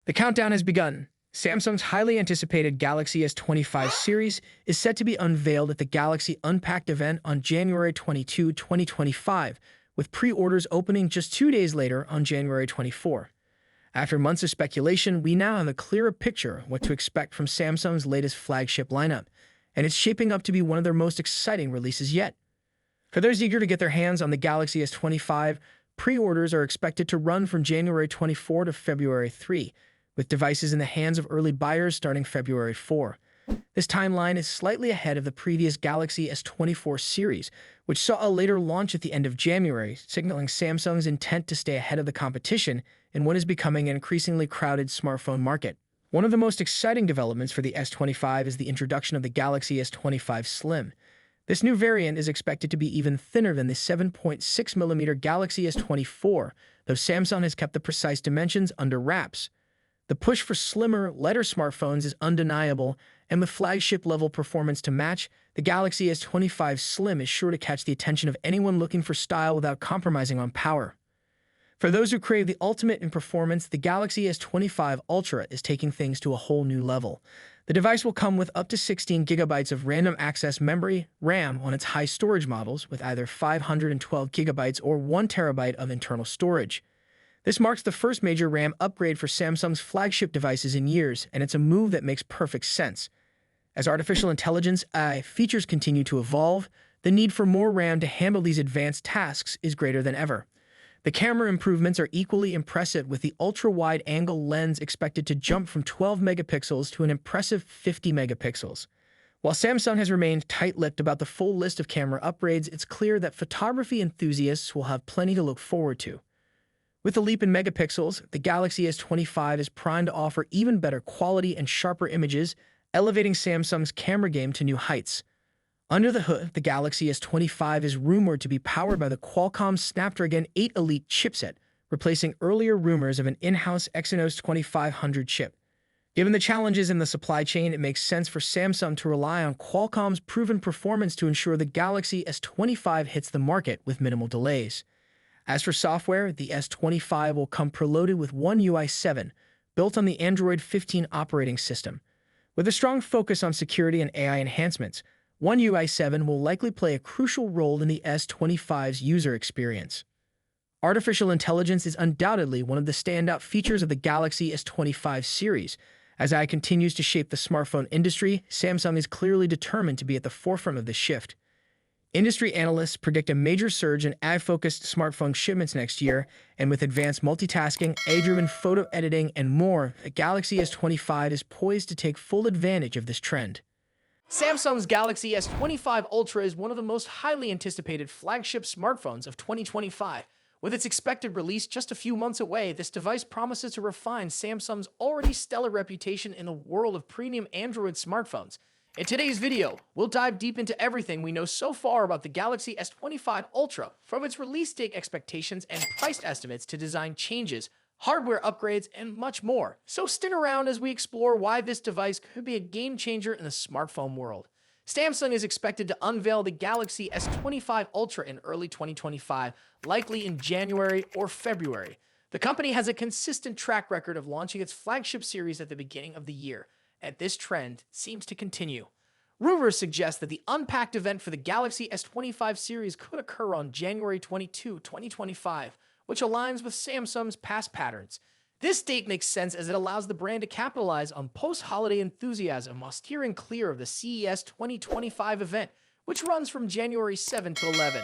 The countdown has begun. Samsung's highly anticipated Galaxy S25 series is set to be unveiled at the Galaxy Unpacked event on January 22, 2025, with pre-orders opening just 2 days later on January 24. After months of speculation, we now have a clearer picture of what to expect from Samsung's latest flagship lineup, and it's shaping up to be one of their most exciting releases yet. For those eager to get their hands on the Galaxy S25, pre-orders are expected to run from January 24 to February 3, with devices in the hands of early buyers starting February 4. This timeline is slightly ahead of the previous Galaxy S24 series, which saw a later launch at the end of January, signaling Samsung's intent to stay ahead of the competition in what is becoming an increasingly crowded smartphone market. One of the most exciting developments for the S25 is the introduction of the Galaxy S25 Slim. This new variant is expected to be even thinner than the 7.6mm Galaxy S24, though Samsung has kept the precise dimensions under wraps. The push for slimmer, lighter smartphones is undeniable, and with flagship-level performance to match, the Galaxy S25 Slim is sure to catch the attention of anyone looking for style without compromising on power. For those who crave the ultimate in performance, the Galaxy S25 Ultra is taking things to a whole new level. The device will come with up to 16 GB of random access memory, RAM, on its high storage models, with either 512 GB or 1 TB of internal storage. This marks the first major RAM upgrade for Samsung's flagship devices in years, and it's a move that makes perfect sense. As artificial intelligence AI features continue to evolve, the need for more RAM to handle these advanced tasks is greater than ever. The camera improvements are equally impressive, with the ultra-wide-angle lens expected to jump from 12 megapixels to an impressive 50 megapixels. While Samsung has remained tight-lipped about the full list of camera upgrades, it's clear that photography enthusiasts will have plenty to look forward to. With a leap in megapixels, the Galaxy S25 is primed to offer even better quality and sharper images, elevating Samsung's camera game to new heights. Under the hood, the Galaxy S25 is rumored to be powered by the Qualcomm Snapdragon 8 Elite chipset, replacing earlier rumors of an in-house Exynos 2500 chip. Given the challenges in the supply chain, it makes sense for Samsung to rely on Qualcomm's proven performance to ensure the Galaxy S25 hits the market with minimal delays. As for software, the S25 will come preloaded with One UI 7, built on the Android 15 operating system. With a strong focus on security and AI enhancements, One UI 7 will likely play a crucial role in the S25's user experience. Artificial intelligence is undoubtedly one of the standout features of the Galaxy S25 series. As AI continues to shape the smartphone industry, Samsung is clearly determined to be at the forefront of this shift. Industry analysts predict a major surge in AI-focused smartphone shipments next year, and with advanced multitasking, AI-driven photo editing, and more, the Galaxy S25 is poised to take full advantage of this trend. Samsung's Galaxy S25 Ultra is one of the most highly anticipated flagship smartphones of 2025. With its expected release just a few months away, this device promises to refine Samsung's already stellar reputation in the world of premium Android smartphones. In today's video, we'll dive deep into everything we know so far about the Galaxy S25 Ultra, from its release date expectations and price estimates to design changes, hardware upgrades, and much more. So stick around as we explore why this device could be a game changer in the smartphone world. Samsung is expected to unveil the Galaxy S25 Ultra in early 2025, likely in January or February. The company has a consistent track record of launching its flagship series at the beginning of the year, and this trend seems to continue. Rumors suggest that the Unpacked event for the Galaxy S25 series could occur on January 22, 2025, which aligns with Samsung's past patterns. This date makes sense as it allows the brand to capitalize on post-holiday enthusiasm while steering clear of the CES 2025 event, which runs from January 7 to 11.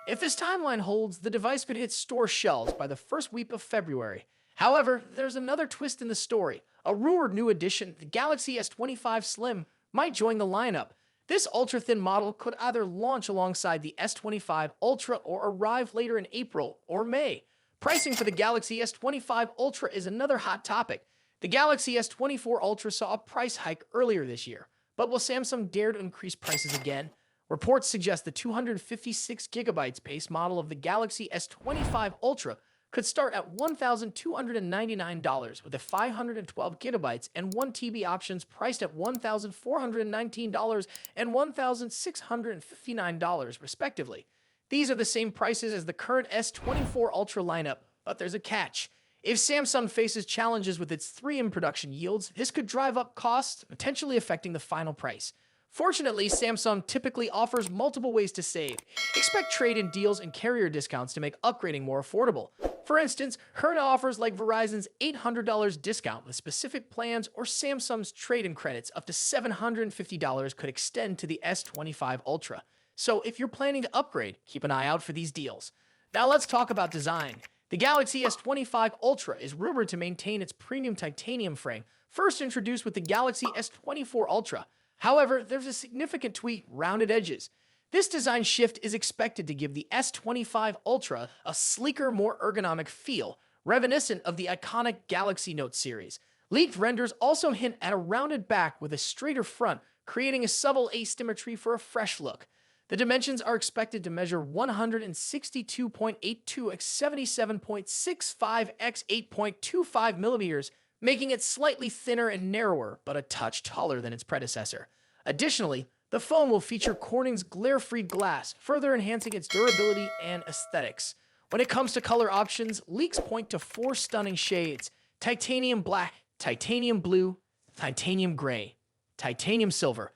If this timeline holds, the device could hit store shelves by the first week of February. However, there's another twist in the story. A rumored new addition, the Galaxy S25 Slim, might join the lineup. This ultra-thin model could either launch alongside the S25 Ultra or arrive later in April or May. Pricing for the Galaxy S25 Ultra is another hot topic. The Galaxy S24 Ultra saw a price hike earlier this year, but will Samsung dare to increase prices again? Reports suggest the 256GB base model of the Galaxy S25 Ultra could start at $1,299, with a 512GB and 1TB options priced at $1,419 and $1,659, respectively. These are the same prices as the current S24 Ultra lineup, but there's a catch. If Samsung faces challenges with its 3M production yields, this could drive up costs, potentially affecting the final price. Fortunately, Samsung typically offers multiple ways to save. Expect trade-in deals and carrier discounts to make upgrading more affordable. For instance, current offers like Verizon's $800 discount with specific plans or Samsung's trade-in credits up to $750 could extend to the S25 Ultra. So if you're planning to upgrade, keep an eye out for these deals. Now let's talk about design. The Galaxy S25 Ultra is rumored to maintain its premium titanium frame, first introduced with the Galaxy S24 Ultra. However, there's a significant tweak: rounded edges. This design shift is expected to give the S25 Ultra a sleeker, more ergonomic feel, reminiscent of the iconic Galaxy Note series. Leaked renders also hint at a rounded back with a straighter front, creating a subtle asymmetry for a fresh look. The dimensions are expected to measure 162.82 x 77.65 x 8.25 millimeters, making it slightly thinner and narrower, but a touch taller than its predecessor. Additionally, the phone will feature Corning's glare-free glass, further enhancing its durability and aesthetics. When it comes to color options, leaks point to 4 stunning shades: titanium black, titanium blue, titanium gray, titanium silver.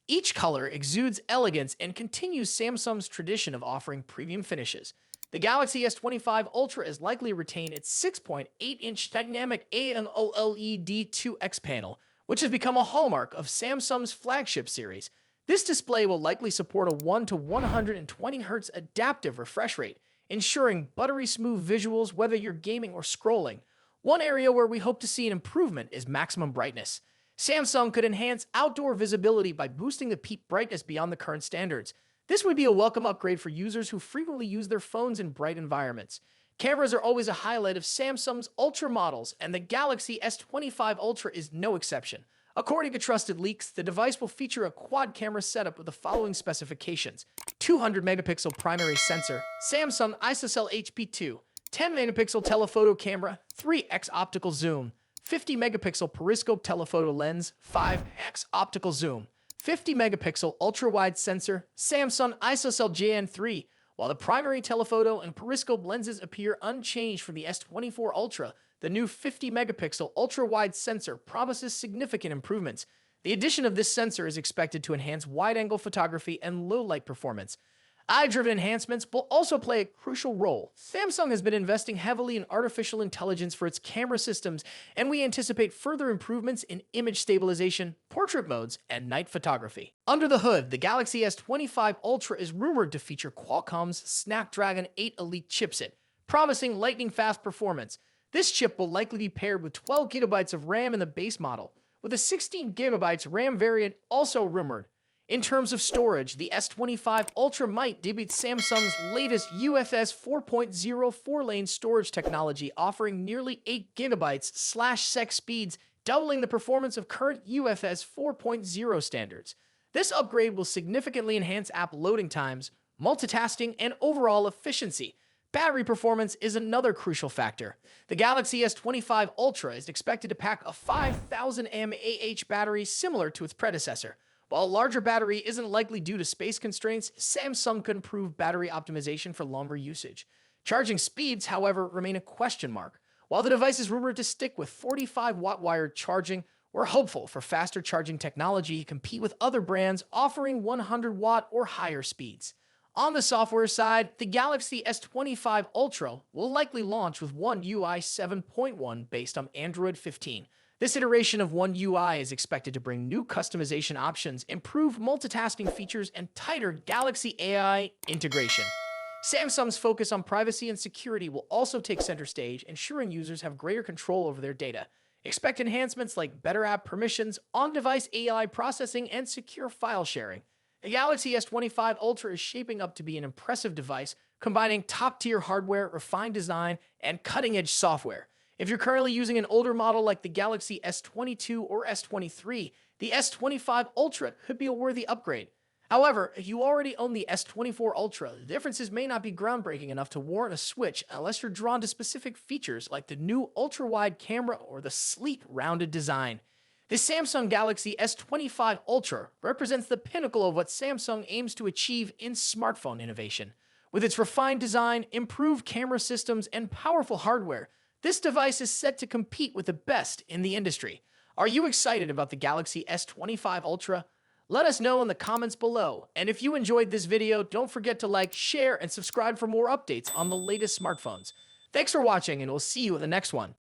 Each color exudes elegance and continues Samsung's tradition of offering premium finishes. The Galaxy S25 Ultra is likely to retain its 6.8-inch dynamic AMOLED 2X panel, which has become a hallmark of Samsung's flagship series. This display will likely support a 1 to 120 Hz adaptive refresh rate, ensuring buttery smooth visuals whether you're gaming or scrolling. One area where we hope to see an improvement is maximum brightness. Samsung could enhance outdoor visibility by boosting the peak brightness beyond the current standards. This would be a welcome upgrade for users who frequently use their phones in bright environments. Cameras are always a highlight of Samsung's Ultra models, and the Galaxy S25 Ultra is no exception. According to trusted leaks, the device will feature a quad-camera setup with the following specifications: 200-megapixel primary sensor, Samsung ISOCELL HP2, 10-megapixel telephoto camera, 3x optical zoom, 50-megapixel periscope telephoto lens, 5x optical zoom, 50-megapixel ultra-wide sensor, Samsung ISOCELL JN3. While the primary telephoto and periscope lenses appear unchanged from the S24 Ultra, the new 50-megapixel ultra-wide sensor promises significant improvements. The addition of this sensor is expected to enhance wide-angle photography and low-light performance. Eye-driven enhancements will also play a crucial role. Samsung has been investing heavily in artificial intelligence for its camera systems, and we anticipate further improvements in image stabilization, portrait modes, and night photography. Under the hood, the Galaxy S25 Ultra is rumored to feature Qualcomm's Snapdragon 8 Elite chipset, promising lightning-fast performance. This chip will likely be paired with 12 GB of RAM in the base model, with a 16 GB RAM variant also rumored. In terms of storage, the S25 Ultra might debut Samsung's latest UFS 4.0 4-lane storage technology, offering nearly 8 GB/sec speeds, doubling the performance of current UFS 4.0 standards. This upgrade will significantly enhance app loading times, multitasking, and overall efficiency. Battery performance is another crucial factor. The Galaxy S25 Ultra is expected to pack a 5000 mAh battery similar to its predecessor. While a larger battery isn't likely due to space constraints, Samsung could improve battery optimization for longer usage. Charging speeds, however, remain a question mark. While the device is rumored to stick with 45-watt wired charging, we're hopeful for faster charging technology to compete with other brands offering 100-watt or higher speeds. On the software side, the Galaxy S25 Ultra will likely launch with One UI 7.1 based on Android 15. This iteration of One UI is expected to bring new customization options, improved multitasking features, and tighter Galaxy AI integration. Samsung's focus on privacy and security will also take center stage, ensuring users have greater control over their data. Expect enhancements like better app permissions, on-device AI processing, and secure file sharing. The Galaxy S25 Ultra is shaping up to be an impressive device, combining top-tier hardware, refined design, and cutting-edge software. If you're currently using an older model like the Galaxy S22 or S23, the S25 Ultra could be a worthy upgrade. However, if you already own the S24 Ultra, the differences may not be groundbreaking enough to warrant a switch unless you're drawn to specific features like the new ultra-wide camera or the sleek, rounded design. The Samsung Galaxy S25 Ultra represents the pinnacle of what Samsung aims to achieve in smartphone innovation. With its refined design, improved camera systems, and powerful hardware, This device is set to compete with the best in the industry. Are you excited about the Galaxy S25 Ultra? Let us know in the comments below. And if you enjoyed this video, don't forget to like, share, and subscribe for more updates on the latest smartphones. Thanks for watching, and we'll see you in the next one.